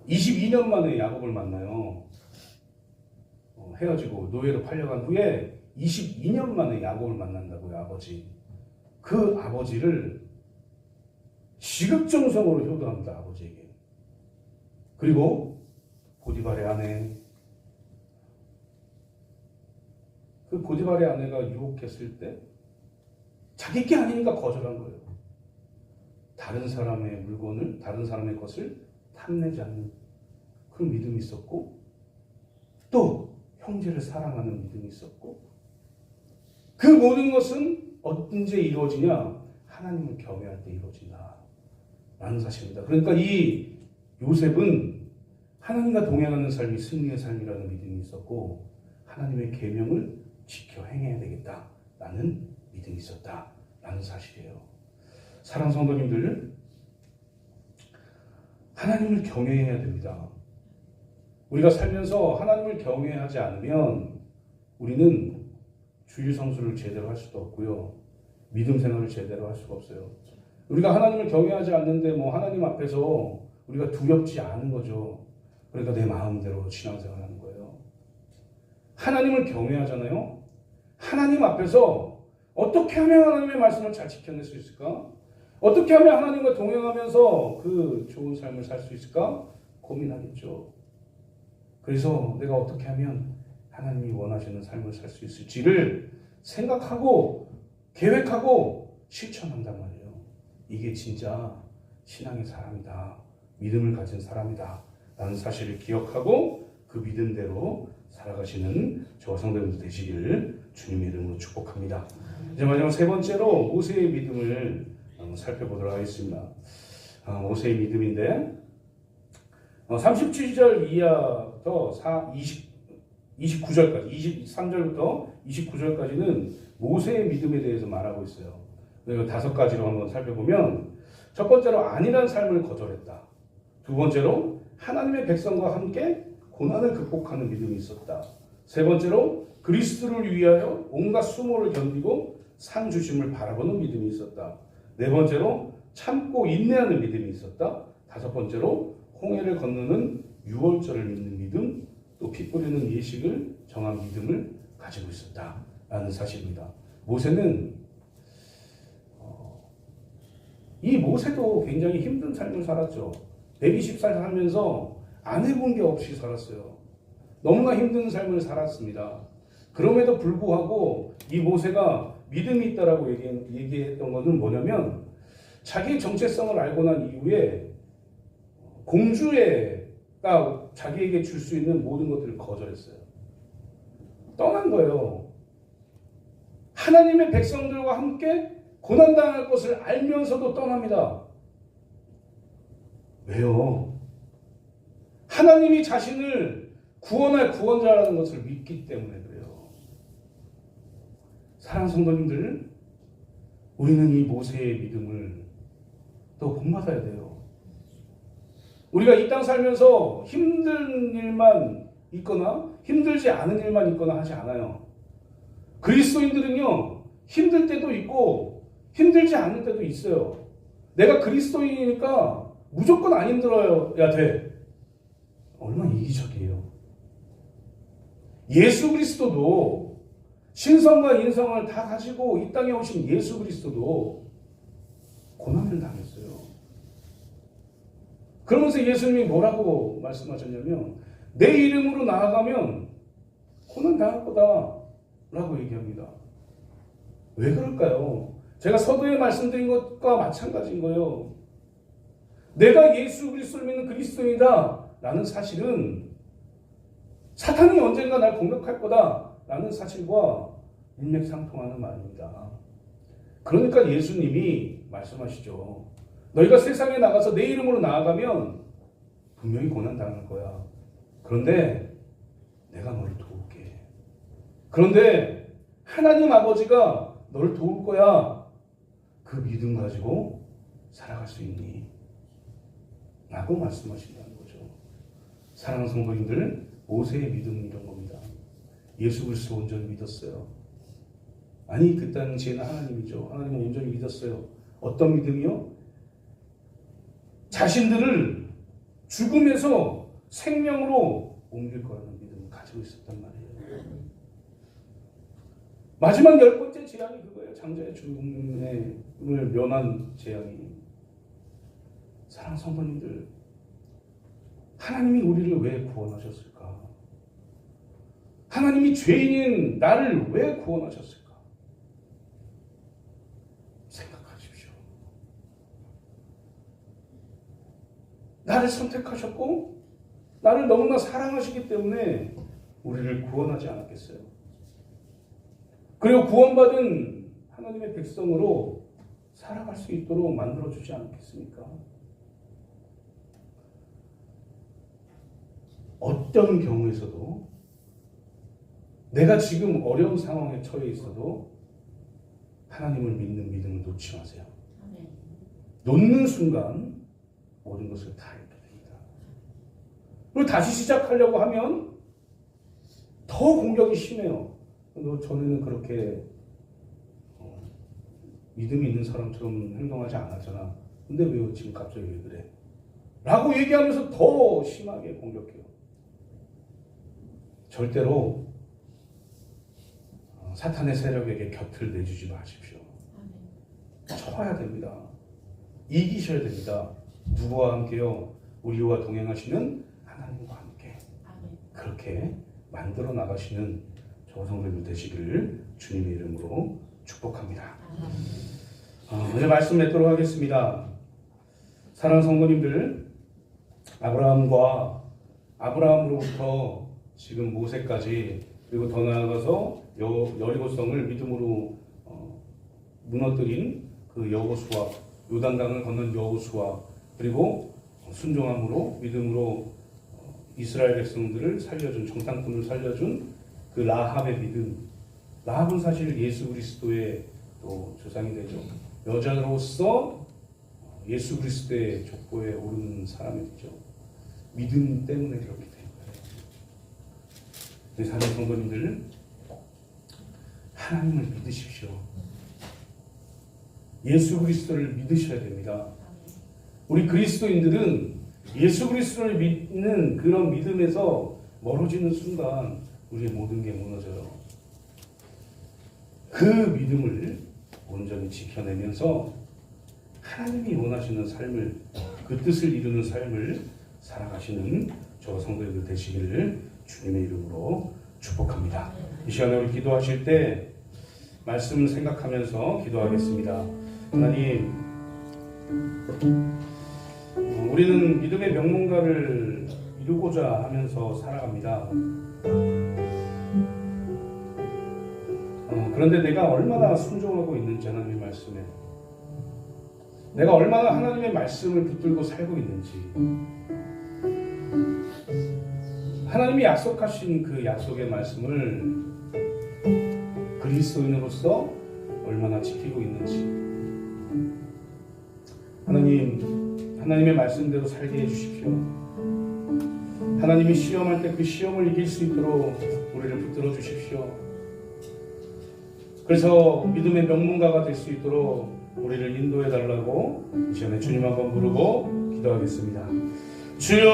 22년 만에 야곱을 만나요. 헤어지고 노예로 팔려간 후에 22년 만에 야곱을 만난다고요, 아버지. 그 아버지를 지극정성으로 효도합니다, 아버지에게. 그리고 보디발의 아내, 그 보디발의 아내가 유혹했을 때 자기 게 아니니까 거절한 거예요. 다른 사람의 물건을, 다른 사람의 것을 탐내지 않는 그런 믿음이 있었고, 또 형제를 사랑하는 믿음이 있었고, 그 모든 것은 언제 이루어지냐? 하나님을 경외할 때 이루어진다 라는 사실입니다. 그러니까 이 요셉은 하나님과 동행하는 삶이 승리의 삶이라는 믿음이 있었고, 하나님의 계명을 지켜 행해야 되겠다 라는 믿음이 있었다 라는 사실이에요. 사랑하는 성도님들, 하나님을 경외해야 됩니다. 우리가 살면서 하나님을 경외하지 않으면 우리는 주일 성수를 제대로 할 수도 없고요. 믿음 생활을 제대로 할 수가 없어요. 우리가 하나님을 경외하지 않는데 뭐 하나님 앞에서 우리가 두렵지 않은 거죠. 그러니까 내 마음대로 신앙생활하는 거예요. 하나님을 경외하잖아요. 하나님 앞에서 어떻게 하면 하나님의 말씀을 잘 지켜낼 수 있을까? 어떻게 하면 하나님과 동행하면서 그 좋은 삶을 살 수 있을까? 고민하겠죠. 그래서 내가 어떻게 하면 하나님이 원하시는 삶을 살 수 있을지를 생각하고 계획하고 실천한단 말이에요. 이게 진짜 신앙의 사람이다. 믿음을 가진 사람이다. 라는 사실을 기억하고 그 믿음대로 살아가시는 저와 성도님들 되시기를 주님의 이름으로 축복합니다. 이제 마지막 세 번째로 모세의 믿음을 살펴보도록 하겠습니다. 모세의 믿음인데 37절 이하부터 29절까지 23절부터 29절까지는 모세의 믿음에 대해서 말하고 있어요. 그리고 5가지로 한번 살펴보면 첫 번째로 안일한 삶을 거절했다. 두 번째로 하나님의 백성과 함께 고난을 극복하는 믿음이 있었다. 세 번째로 그리스도를 위하여 온갖 수모를 견디고 상 주심을 바라보는 믿음이 있었다. 네 번째로 참고 인내하는 믿음이 있었다. 다섯 번째로 홍해를 건너는 유월절을 믿는 믿음, 또 피 뿌리는 예식을 정한 믿음을 가지고 있었다라는 사실입니다. 모세는 이 모세도 굉장히 힘든 삶을 살았죠. 120살 살면서 안 해본 게 없이 살았어요. 너무나 힘든 삶을 살았습니다. 그럼에도 불구하고 이 모세가 믿음이 있다라고 얘기했던 것은 뭐냐면 자기의 정체성을 알고 난 이후에 공주가 자기에게 줄 수 있는 모든 것들을 거절했어요. 떠난 거예요. 하나님의 백성들과 함께 고난당할 것을 알면서도 떠납니다. 왜요? 하나님이 자신을 구원할 구원자라는 것을 믿기 때문에 그래요. 사랑하는 성도님들, 우리는 이 모세의 믿음을 또 본받아야 돼요. 우리가 이 땅 살면서 힘든 일만 있거나 힘들지 않은 일만 있거나 하지 않아요. 그리스도인들은요, 힘들 때도 있고 힘들지 않을 때도 있어요. 내가 그리스도인이니까 무조건 안 힘들어야 돼. 얼마나 이기적이에요. 예수 그리스도도 신성과 인성을 다 가지고 이 땅에 오신 예수 그리스도도 고난을 당했어요. 그러면서 예수님이 뭐라고 말씀하셨냐면 내 이름으로 나아가면 고난 당할 거다 라고 얘기합니다. 왜 그럴까요? 제가 서두에 말씀드린 것과 마찬가지인 거예요. 내가 예수 그리스도를 믿는 그리스도인이다 라는 사실은 사탄이 언젠가 날 공격할 거다 라는 사실과 일맥상통하는 말입니다. 그러니까 예수님이 말씀하시죠. 너희가 세상에 나가서 내 이름으로 나아가면 분명히 고난 당할 거야. 그런데 내가 너를 도울게. 그런데 하나님 아버지가 너를 도울 거야. 그 믿음 가지고 살아갈 수 있니? 라고 말씀하신다는 거죠. 사랑하는 성도님들, 모세의 믿음은 이런 겁니다. 예수 그리스도 온전히 믿었어요. 아니, 그 당시에는 하나님이죠. 하나님은 온전히 믿었어요. 어떤 믿음이요? 자신들을 죽음에서 생명으로 옮길 거라는 믿음을 가지고 있었단 말이에요. 마지막 10번째 재앙이 그거예요. 장자의 죽음을 면한 재앙이. 사랑하는 성도님들, 하나님이 우리를 왜 구원하셨을까? 하나님이 죄인인 나를 왜 구원하셨을까? 생각하십시오. 나를 선택하셨고 나를 너무나 사랑하시기 때문에 우리를 구원하지 않았겠어요? 그리고 구원받은 하나님의 백성으로 살아갈 수 있도록 만들어주지 않겠습니까? 어떤 경우에서도 내가 지금 어려운 상황에 처해 있어도 하나님을 믿는 믿음을 놓지 마세요. 놓는 순간 모든 것을 다 잃게 됩니다. 그리고 다시 시작하려고 하면 더 공격이 심해요. 너 전에는 그렇게 믿음이 있는 사람처럼 행동하지 않았잖아. 근데 왜 지금 갑자기 왜 그래? 라고 얘기하면서 더 심하게 공격해요. 절대로 사탄의 세력에게 곁을 내주지 마십시오. 쳐야 됩니다. 이기셔야 됩니다. 누구와 함께요? 우리와 동행하시는 하나님과 함께. 그렇게 만들어 나가시는 저 성도들 되시기를 주님의 이름으로 축복합니다. 오늘 말씀 맺도록 하겠습니다. 사랑하는 성도님들, 아브라함으로부터 지금 모세까지, 그리고 더 나아가서 여리고성을 믿음으로 무너뜨린 그 여호수아, 요단강을 건넌 여호수아, 그리고 순종함으로 믿음으로 이스라엘 백성들을 살려준, 정탐꾼을 살려준 그 라합의 믿음. 라합은 사실 예수 그리스도의 또 조상이 되죠. 여자로서 예수 그리스도의 족보에 오르는 사람이 되죠. 믿음 때문에 그렇게 된 거예요. 우리 사랑하는 성도님들, 하나님을 믿으십시오. 예수 그리스도를 믿으셔야 됩니다. 우리 그리스도인들은 예수 그리스도를 믿는 그런 믿음에서 멀어지는 순간 우리의 모든 게 무너져요. 그 믿음을 온전히 지켜내면서 하나님이 원하시는 삶을, 그 뜻을 이루는 삶을 살아가시는 저 성도들 되시기를 주님의 이름으로 축복합니다. 이 시간에 우리 기도하실 때 말씀을 생각하면서 기도하겠습니다. 하나님, 우리는 믿음의 명문가를 이루고자 하면서 살아갑니다. 그런데 내가 얼마나 순종하고 있는지, 하나님의 말씀에 내가 얼마나 하나님의 말씀을 붙들고 살고 있는지, 하나님이 약속하신 그 약속의 말씀을 그리스도인으로서 얼마나 지키고 있는지, 하나님의 말씀대로 살게 해주십시오. 하나님이 시험할 때 그 시험을 이길 수 있도록 우리를 붙들어 주십시오. 그래서 믿음의 명문가가 될 수 있도록 우리를 인도해 달라고 이 시간에 주님 한번 부르고 기도하겠습니다. 주여,